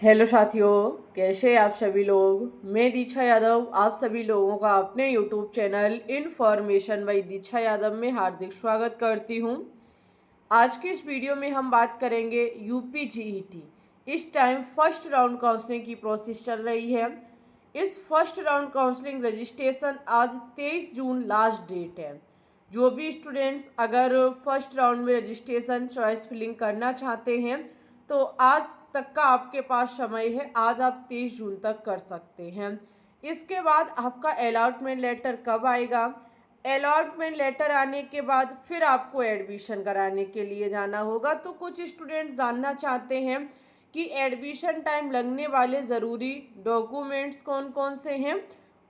Hello साथियों, कैसे आप सभी लोग। मैं दीक्षा यादव आप सभी लोगों का अपने यूट्यूब चैनल इन्फॉर्मेशन बाय दीक्षा यादव में हार्दिक स्वागत करती हूं। आज की इस वीडियो में हम बात करेंगे यूपी जीईटी। इस टाइम फर्स्ट राउंड काउंसलिंग की प्रोसेस चल रही है। इस फर्स्ट राउंड काउंसलिंग रजिस्ट्रेशन आज 23 जून लास्ट डेट है। जो भी स्टूडेंट्स अगर फर्स्ट राउंड में रजिस्ट्रेशन चॉइस फिलिंग करना चाहते हैं तो आज तक का आपके पास समय है। आज आप 23 जून तक कर सकते हैं। इसके बाद आपका अलॉटमेंट लेटर कब आएगा? अलॉटमेंट लेटर आने के बाद फिर आपको एडमिशन कराने के लिए जाना होगा। तो कुछ स्टूडेंट्स जानना चाहते हैं कि एडमिशन टाइम लगने वाले ज़रूरी डॉक्यूमेंट्स कौन कौन से हैं,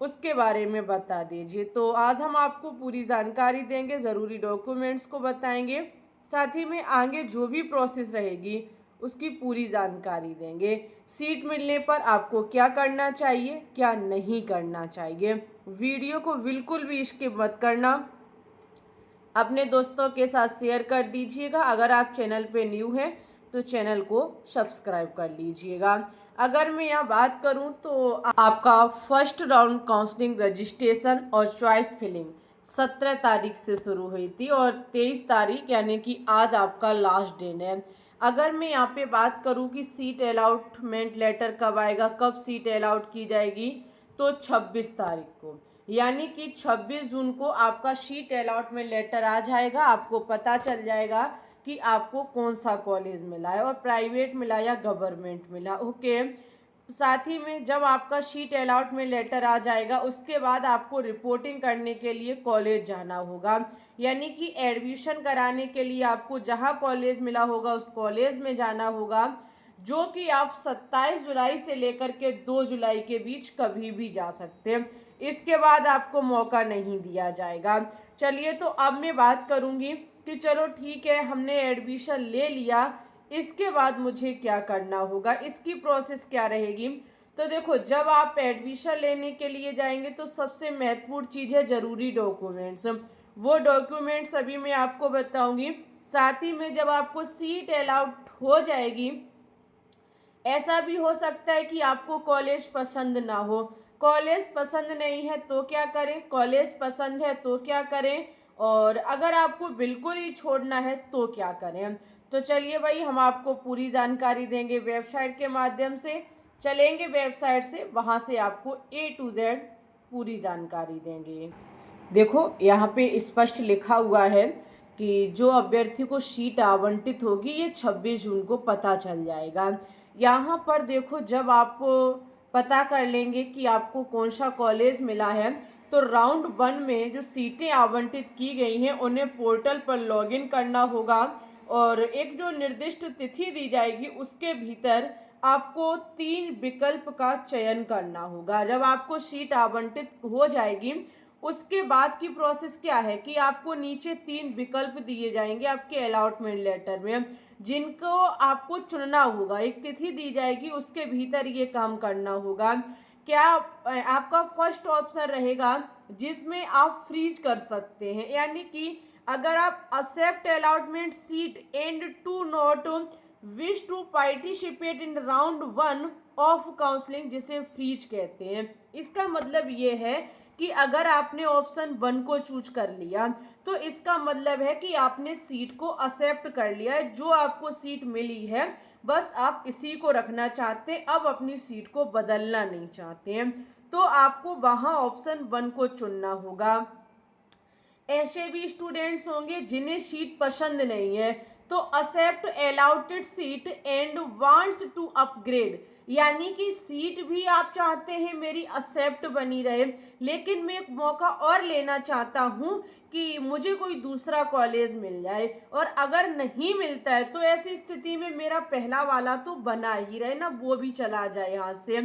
उसके बारे में बता दीजिए। तो आज हम आपको पूरी जानकारी देंगे, ज़रूरी डॉक्यूमेंट्स को बताएंगे, साथ ही में आगे जो भी प्रोसेस रहेगी उसकी पूरी जानकारी देंगे। सीट मिलने पर आपको क्या करना चाहिए, क्या नहीं करना चाहिए। वीडियो को बिल्कुल भी स्किप मत करना, अपने दोस्तों के साथ शेयर कर दीजिएगा। अगर आप चैनल पे न्यू हैं तो चैनल को सब्सक्राइब कर लीजिएगा। अगर मैं यहाँ बात करूँ तो आपका फर्स्ट राउंड काउंसलिंग रजिस्ट्रेशन और चॉइस फिलिंग 17 तारीख से शुरू हुई थी और 23 तारीख यानी कि आज आपका लास्ट दिन है। अगर मैं यहाँ पे बात करूँ कि सीट अलॉटमेंट लेटर कब आएगा, कब सीट अलॉट की जाएगी, तो 26 तारीख को यानी कि 26 जून को आपका सीट अलॉटमेंट लेटर आ जाएगा। आपको पता चल जाएगा कि आपको कौन सा कॉलेज मिला है और प्राइवेट मिला या गवर्नमेंट मिला। ओके, साथ ही में जब आपका सीट अलॉटमेंट लेटर आ जाएगा उसके बाद आपको रिपोर्टिंग करने के लिए कॉलेज जाना होगा। यानी कि एडमिशन कराने के लिए आपको जहां कॉलेज मिला होगा उस कॉलेज में जाना होगा, जो कि आप 27 जुलाई से लेकर के 2 जुलाई के बीच कभी भी जा सकते हैं। इसके बाद आपको मौका नहीं दिया जाएगा। चलिए, तो अब मैं बात करूंगी कि चलो ठीक है, हमने एडमिशन ले लिया, इसके बाद मुझे क्या करना होगा, इसकी प्रोसेस क्या रहेगी। तो देखो, जब आप एडमिशन लेने के लिए जाएंगे तो सबसे महत्वपूर्ण चीज़ है ज़रूरी डॉक्यूमेंट्स। वो डॉक्यूमेंट्स अभी मैं आपको बताऊंगी। साथ ही में जब आपको सीट अलॉट हो जाएगी, ऐसा भी हो सकता है कि आपको कॉलेज पसंद ना हो। कॉलेज पसंद नहीं है तो क्या करें, कॉलेज पसंद है तो क्या करें, और अगर आपको बिल्कुल ही छोड़ना है तो क्या करें। तो चलिए भाई, हम आपको पूरी जानकारी देंगे वेबसाइट के माध्यम से। चलेंगे वेबसाइट से, वहाँ से आपको A to Z पूरी जानकारी देंगे। देखो, यहाँ पे स्पष्ट लिखा हुआ है कि जो अभ्यर्थी को सीट आवंटित होगी ये 26 जून को पता चल जाएगा। यहाँ पर देखो, जब आप पता कर लेंगे कि आपको कौन सा कॉलेज मिला है तो राउंड 1 में जो सीटें आवंटित की गई हैं उन्हें पोर्टल पर लॉगिन करना होगा और एक जो निर्दिष्ट तिथि दी जाएगी उसके भीतर आपको 3 विकल्प का चयन करना होगा। जब आपको सीट आवंटित हो जाएगी उसके बाद की प्रोसेस क्या है कि आपको नीचे 3 विकल्प दिए जाएंगे आपके अलॉटमेंट लेटर में, जिनको आपको चुनना होगा। एक तिथि दी जाएगी, उसके भीतर ये काम करना होगा। क्या आपका फर्स्ट ऑप्शन रहेगा जिसमें आप फ्रीज कर सकते हैं, यानी कि अगर आप accept allotment seat and to not wish to participate in round 1 of counselling, जिसे फ्रीज कहते हैं। इसका मतलब ये है कि अगर आपने ऑप्शन 1 को चूज कर लिया तो इसका मतलब है कि आपने सीट को एक्सेप्ट कर लिया है। जो आपको सीट मिली है बस आप इसी को रखना चाहते हैं, अब अपनी सीट को बदलना नहीं चाहते हैं, तो आपको वहां ऑप्शन 1 को चुनना होगा। ऐसे भी स्टूडेंट्स होंगे जिन्हें सीट पसंद नहीं है तो accept allotted seat and wants to upgrade, यानी कि सीट भी आप चाहते हैं मेरी एक्सेप्ट बनी रहे, लेकिन मैं एक मौका और लेना चाहता हूं कि मुझे कोई दूसरा कॉलेज मिल जाए, और अगर नहीं मिलता है तो ऐसी स्थिति में मेरा पहला वाला तो बना ही रहे ना, वो भी चला जाए यहाँ से।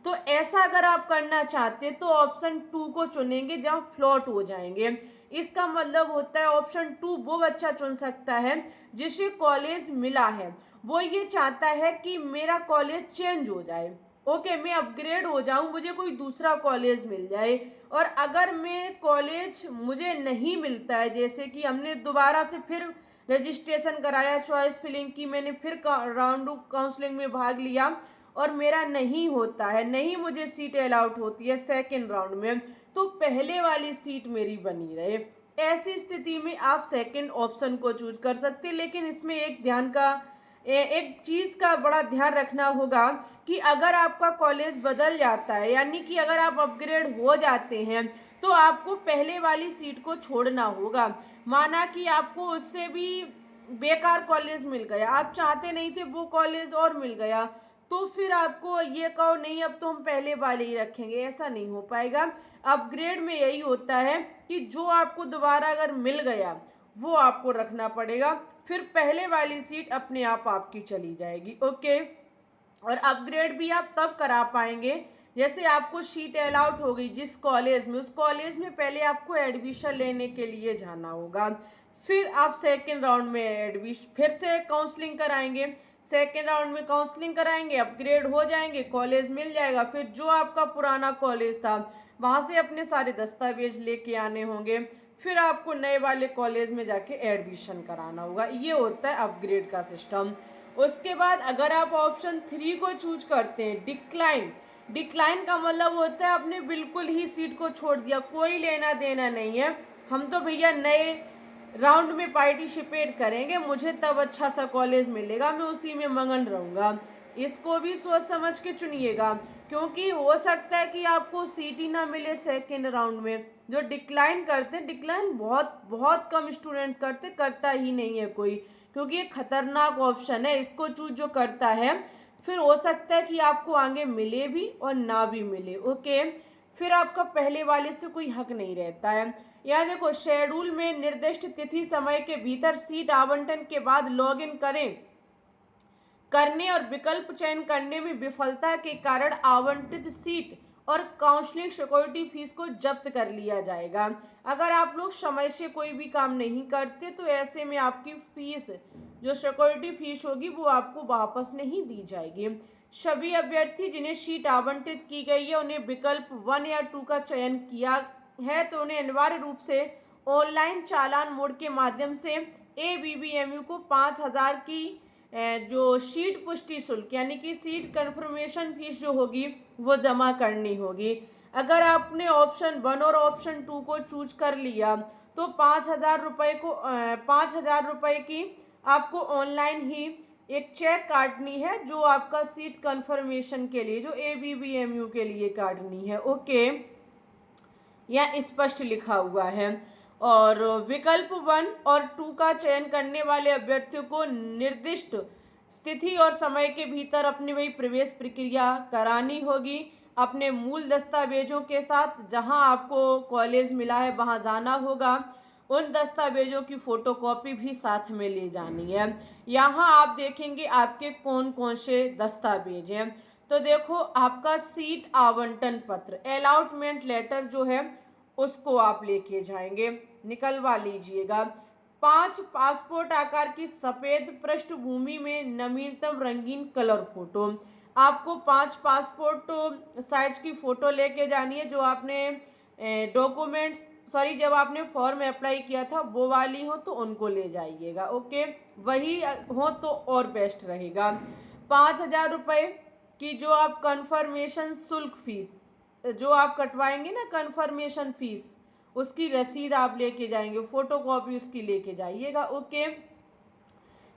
तो ऐसा अगर आप करना चाहते हैं तो ऑप्शन 2 को चुनेंगे जहाँ फ्लॉट हो जाएंगे। इसका मतलब होता है ऑप्शन 2 वो बच्चा चुन सकता है जिसे कॉलेज मिला है, वो ये चाहता है कि मेरा कॉलेज चेंज हो जाए, ओके, मैं अपग्रेड हो जाऊं, मुझे कोई दूसरा कॉलेज मिल जाए। और अगर मैं कॉलेज मुझे नहीं मिलता है, जैसे कि हमने दोबारा से फिर रजिस्ट्रेशन कराया, चॉइस फिलिंग की, मैंने फिर राउंड काउंसलिंग में भाग लिया और मेरा नहीं होता है, नहीं मुझे सीट अलाउड होती है सेकेंड राउंड में, तो पहले वाली सीट मेरी बनी रहे। ऐसी स्थिति में आप सेकेंड ऑप्शन को चूज कर सकते हैं। लेकिन इसमें एक चीज़ का बड़ा ध्यान रखना होगा कि अगर आपका कॉलेज बदल जाता है, यानी कि अगर आप अपग्रेड हो जाते हैं, तो आपको पहले वाली सीट को छोड़ना होगा। माना कि आपको उससे भी बेकार कॉलेज मिल गया, आप चाहते नहीं थे वो कॉलेज और मिल गया, तो फिर आपको ये कहो नहीं अब तो हम पहले वाले ही रखेंगे, ऐसा नहीं हो पाएगा। अपग्रेड में यही होता है कि जो आपको दोबारा अगर मिल गया वो आपको रखना पड़ेगा, फिर पहले वाली सीट अपने आप आपकी चली जाएगी। ओके। और अपग्रेड भी आप तब करा पाएंगे जैसे आपको सीट अलाउड हो गई जिस कॉलेज में, उस कॉलेज में पहले आपको एडमिशन लेने के लिए जाना होगा, फिर आप सेकेंड राउंड में एडमिशन फिर से काउंसलिंग कराएंगे, सेकेंड राउंड में काउंसलिंग कराएंगे, अपग्रेड हो जाएंगे, कॉलेज मिल जाएगा, फिर जो आपका पुराना कॉलेज था वहाँ से अपने सारे दस्तावेज लेके आने होंगे, फिर आपको नए वाले कॉलेज में जाके एडमिशन कराना होगा। ये होता है अपग्रेड का सिस्टम। उसके बाद अगर आप ऑप्शन 3 को चूज करते हैं, डिक्लाइन, डिक्लाइन का मतलब होता है आपने बिल्कुल ही सीट को छोड़ दिया, कोई लेना देना नहीं है, हम तो भैया नए राउंड में पार्टिसिपेट करेंगे, मुझे तब अच्छा सा कॉलेज मिलेगा, मैं उसी में मगन रहूँगा। इसको भी सोच समझ के चुनिएगा, क्योंकि हो सकता है कि आपको सीट ही ना मिले सेकेंड राउंड में। जो डिक्लाइन करते हैं, डिक्लाइन बहुत बहुत कम स्टूडेंट्स करता ही नहीं है कोई, क्योंकि ये खतरनाक ऑप्शन है, इसको चूज जो करता है फिर हो सकता है कि आपको आगे मिले भी और ना भी मिले। ओके। फिर आपका पहले वाले से कोई हक नहीं रहता है। यहाँ देखो, शेड्यूल में निर्दिष्ट तिथि समय के भीतर सीट आवंटन के बाद लॉगिन करने और विकल्प चयन करने में विफलता के कारण आवंटित सीट और काउंसलिंग सिक्योरिटी फीस को जब्त कर लिया जाएगा। अगर आप लोग समय से कोई भी काम नहीं करते तो ऐसे में आपकी फीस, जो सिक्योरिटी फीस होगी, वो आपको वापस नहीं दी जाएगी। सभी अभ्यर्थी जिन्हें सीट आवंटित की गई है उन्हें विकल्प 1 या 2 का चयन किया है तो उन्हें अनिवार्य रूप से ऑनलाइन चालान मोड के माध्यम से ABBMU को 5,000 की जो सीट पुष्टि शुल्क यानी कि सीट कंफर्मेशन फीस जो होगी वो जमा करनी होगी। अगर आपने ऑप्शन 1 और ऑप्शन 2 को चूज कर लिया तो 5,000 रुपये को 5,000 रुपये की आपको ऑनलाइन ही एक चेक काटनी है, जो आपका सीट कंफर्मेशन के लिए, जो ABBMU के लिए काटनी है। ओके, यह स्पष्ट लिखा हुआ है। और विकल्प 1 और 2 का चयन करने वाले अभ्यर्थियों को निर्दिष्ट तिथि और समय के भीतर अपनी वही प्रवेश प्रक्रिया करानी होगी अपने मूल दस्तावेजों के साथ। जहां आपको कॉलेज मिला है वहां जाना होगा, उन दस्तावेजों की फोटोकॉपी भी साथ में ले जानी है। यहाँ आप देखेंगे आपके कौन कौन से दस्तावेज हैं। तो देखो, आपका सीट आवंटन पत्र, अलॉटमेंट लेटर जो है उसको आप लेके जाएंगे, निकलवा लीजिएगा। 5 पासपोर्ट आकार की सफेद पृष्ठभूमि में नवीनतम रंगीन कलर फोटो। आपको 5 पासपोर्ट साइज की फोटो लेके जानी है, जो आपने डॉक्यूमेंट्स जब आपने फॉर्म अप्लाई किया था वो वाली हो तो उनको ले जाइएगा। ओके, वही हो तो और बेस्ट रहेगा। 5,000 रुपये की जो आप कंफर्मेशन शुल्क फीस जो आप कटवाएंगे ना, कंफर्मेशन फीस, उसकी रसीद आप लेके जाएंगे, फोटोकॉपी उसकी लेके जाइएगा। ओके,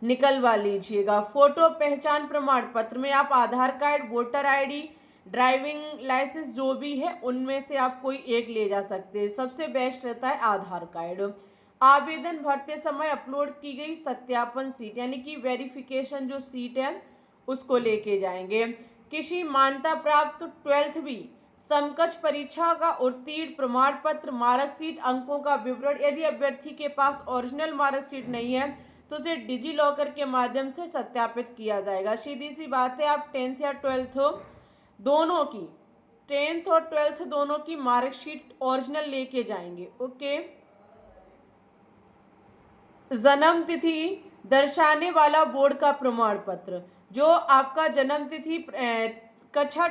निकलवा लीजिएगा। फोटो पहचान प्रमाण पत्र में आप Aadhaar card, voter ID, driving licence जो भी है उनमें से आप कोई एक ले जा सकते हैं। सबसे बेस्ट रहता है आधार कार्ड। आवेदन भरते समय अपलोड की गई सत्यापन सीट यानी कि वेरिफिकेशन जो सीट है उसको लेके जाएंगे। किसी मान्यता प्राप्त 12वीं समकक्ष परीक्षा का उत्तीर्ण प्रमाण पत्र, मार्कशीट, अंकों का विवरण। यदि अभ्यर्थी के पास ओरिजिनल मार्कशीट नहीं है तो उसे डिजी लॉकर के माध्यम से सत्यापित किया जाएगा। सीधी सी बात है, आप 10th या 12th दोनों की 10th और 12th दोनों की मार्कशीट ओरिजिनल लेके जाएंगे। ओके, जन्म तिथि दर्शाने वाला बोर्ड का प्रमाण पत्र, जो आपका जन्म तिथि कक्षा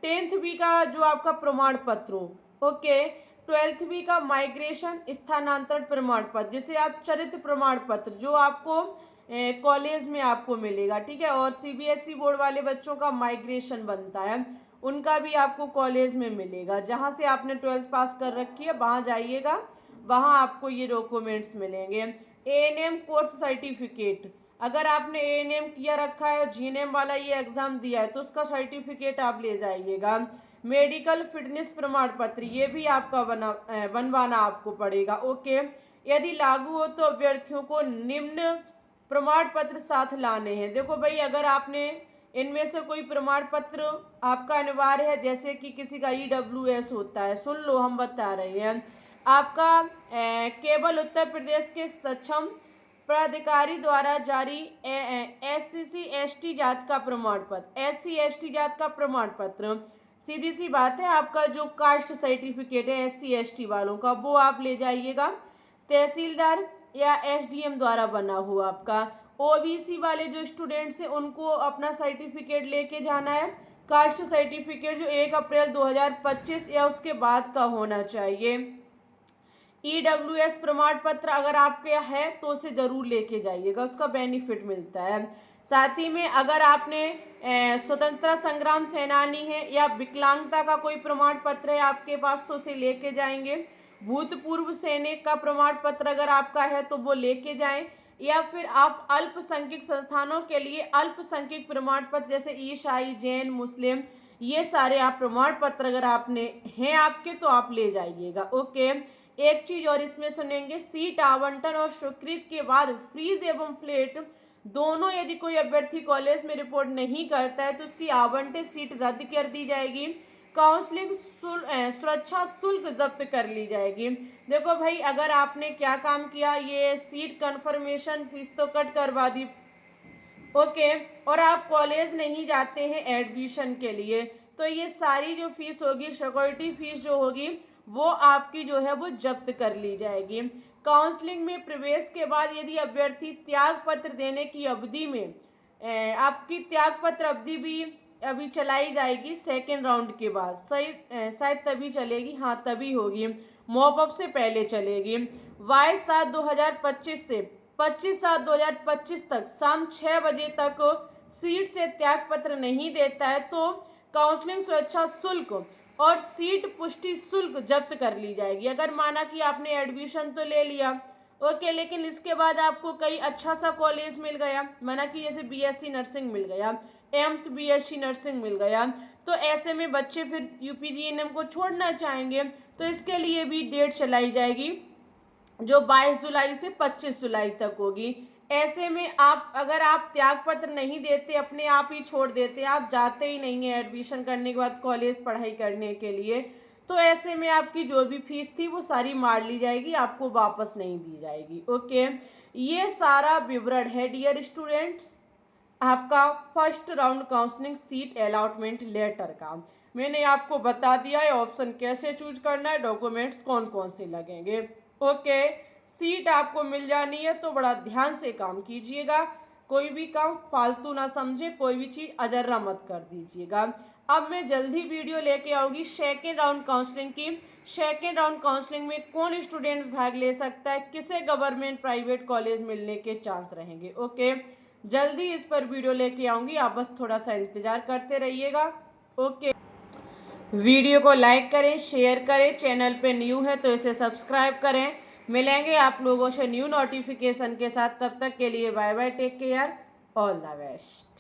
10th का जो आपका प्रमाण पत्र हो। ओके, 12th का माइग्रेशन स्थानांतरण प्रमाण पत्र, जिसे आप चरित्र प्रमाण पत्र, जो आपको कॉलेज में आपको मिलेगा, ठीक है। और सीबीएसई बोर्ड वाले बच्चों का माइग्रेशन बनता है, उनका भी आपको कॉलेज में मिलेगा। जहाँ से आपने 12th पास कर रखी है वहाँ जाइएगा, वहाँ आपको ये डॉक्यूमेंट्स मिलेंगे। एएनएम कोर्स सर्टिफिकेट, अगर आपने एएनएम किया रखा है, जीएनएम वाला ये एग्जाम दिया है तो उसका सर्टिफिकेट आप ले जाइएगा। मेडिकल फिटनेस प्रमाण पत्र ये भी आपका बनवाना आपको पड़ेगा, ओके। यदि लागू हो तो अभ्यर्थियों को निम्न प्रमाण पत्र साथ लाने हैं। देखो भाई, अगर आपने इनमें से कोई प्रमाण पत्र आपका अनिवार्य है, जैसे कि किसी का ईडब्ल्यूएस होता है, सुन लो हम बता रहे हैं, आपका केवल उत्तर प्रदेश के सक्षम प्राधिकारी द्वारा जारी SC ST जात का प्रमाण पत्र, SC ST जात का प्रमाण पत्र, सीधी सी बात है, आपका जो कास्ट सर्टिफिकेट है SC ST वालों का, वो आप ले जाइएगा। तहसीलदार या SDM द्वारा बना हुआ आपका। ओबीसी वाले जो स्टूडेंट्स हैं उनको अपना सर्टिफिकेट लेके जाना है, कास्ट सर्टिफिकेट जो 1 अप्रैल 2025 या उसके बाद का होना चाहिए। ईडब्ल्यूएस प्रमाण पत्र अगर आपके है तो उसे जरूर लेके जाइएगा, उसका बेनिफिट मिलता है। साथ ही में अगर आपने स्वतंत्रता संग्राम सेनानी है या विकलांगता का कोई प्रमाण पत्र है आपके पास तो उसे लेके जाएंगे। भूतपूर्व सैनिक का प्रमाण पत्र अगर आपका है तो वो लेके जाएं, या फिर आप अल्पसंख्यक संस्थानों के लिए अल्पसंख्यक प्रमाण पत्र जैसे ईसाई, जैन, मुस्लिम, ये सारे आप प्रमाण पत्र अगर आपने हैं आपके तो आप ले जाइएगा, ओके। एक चीज और इसमें सुनेंगे, सीट आवंटन और स्वीकृति के बाद फ्रीज एवं फ्लैट दोनों यदि कोई अभ्यर्थी कॉलेज में रिपोर्ट नहीं करता है तो उसकी आवंटित सीट रद्द कर दी जाएगी, काउंसलिंग सुरक्षा शुल्क जब्त कर ली जाएगी। देखो भाई, अगर आपने क्या काम किया, ये सीट कंफर्मेशन फीस तो कट करवा दी, ओके, और आप कॉलेज नहीं जाते हैं एडमिशन के लिए, तो ये सारी जो फीस होगी, सिक्योरिटी फीस जो होगी, वो आपकी जो है वो जब्त कर ली जाएगी। काउंसलिंग में प्रवेश के बाद यदि अभ्यर्थी त्याग पत्र देने की अवधि में आपकी त्याग पत्र अवधि भी अभी चलाई जाएगी सेकेंड राउंड के बाद, सही शायद तभी चलेगी, हाँ तभी होगी, मॉप अप से पहले चलेगी। 22/7/2025 से 25/7/2025 तक शाम 6 बजे तक सीट से त्याग पत्र नहीं देता है तो काउंसलिंग सुरक्षा शुल्क और सीट पुष्टि शुल्क जब्त कर ली जाएगी। अगर माना कि आपने एडमिशन तो ले लिया, ओके, लेकिन इसके बाद आपको कई अच्छा सा कॉलेज मिल गया, माना कि जैसे बीएससी नर्सिंग मिल गया, एम्स बीएससी नर्सिंग मिल गया, तो ऐसे में बच्चे फिर यूपीजीएनएम को छोड़ना चाहेंगे, तो इसके लिए भी डेट चलाई जाएगी जो 22 जुलाई से 25 जुलाई तक होगी। ऐसे में अगर आप त्याग पत्र नहीं देते, अपने आप ही छोड़ देते, आप जाते ही नहीं है एडमिशन करने के बाद कॉलेज पढ़ाई करने के लिए, तो ऐसे में आपकी जो भी फीस थी वो सारी मार ली जाएगी, आपको वापस नहीं दी जाएगी, ओके। ये सारा विवरण है डियर स्टूडेंट्स आपका first round counselling seat allotment letter का। मैंने आपको बता दिया है ऑप्शन कैसे चूज करना है, डॉक्यूमेंट्स कौन कौन से लगेंगे, ओके। सीट आपको मिल जानी है तो बड़ा ध्यान से काम कीजिएगा, कोई भी काम फालतू ना समझे, कोई भी चीज़ अजर्रा मत कर दीजिएगा। अब मैं जल्दी वीडियो लेके आऊँगी सेकेंड राउंड काउंसलिंग की। सेकेंड राउंड काउंसलिंग में कौन स्टूडेंट्स भाग ले सकता है, किसे गवर्नमेंट प्राइवेट कॉलेज मिलने के चांस रहेंगे, ओके। जल्दी इस पर वीडियो लेके आऊँगी, आप बस थोड़ा सा इंतज़ार करते रहिएगा, ओके। वीडियो को लाइक करें, शेयर करें, चैनल पे न्यू है तो इसे सब्सक्राइब करें। मिलेंगे आप लोगों से न्यू नोटिफिकेशन के साथ, तब तक के लिए bye bye, take care, all the best.